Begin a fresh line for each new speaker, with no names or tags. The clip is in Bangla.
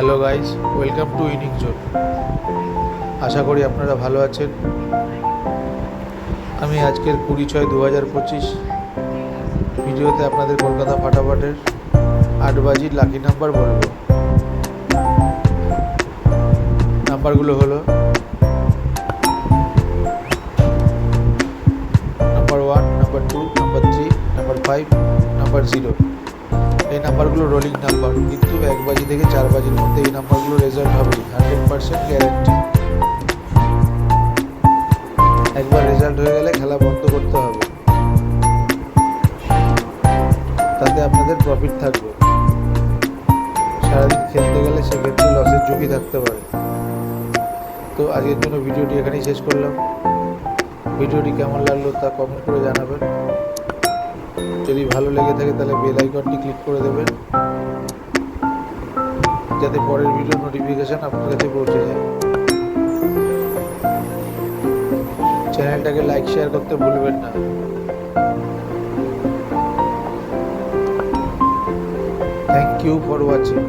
Hello guys, welcome to inning zone. আশা করি আপনারা ভালো আছেন। আমি আজকের 20/6/2025 ভিডিওতে আপনাদের কলকাতা ফাটাফাটের 8 বাজির লাকি নাম্বার বলবো। নাম্বারগুলো হলো number 1, number 2, number 3, number 5, number 0। এই নাম্বারগুলো রোলিং নাম্বার, কিন্তু 1 বাজি থেকে 4 বাজির মধ্যে এই নাম্বারগুলো রেজাল্ট হবে 100% গ্যারেন্টি। একবার রেজাল্ট হয়ে গেলে খেলা বন্ধ করতে হবে, তাতে আপনাদের প্রফিট থাকবে। সারাদিন খেলতে গেলে সেক্ষেত্রে লসের ঝুঁকি থাকতে পারে। তো আজকের জন্য ভিডিওটি এখানেই শেষ করলাম। ভিডিওটি কেমন লাগলো তা কমেন্ট করে জানাবেন। যদি ভালো লেগে থাকে তাহলে বেল আইকনটি ক্লিক করে দেবেন, যাতে পরের ভিডিও নোটিফিকেশান আপনার কাছে পৌঁছে যায়। চ্যানেলটাকে লাইক শেয়ার করতে ভুলবেন না। Thank you for watching.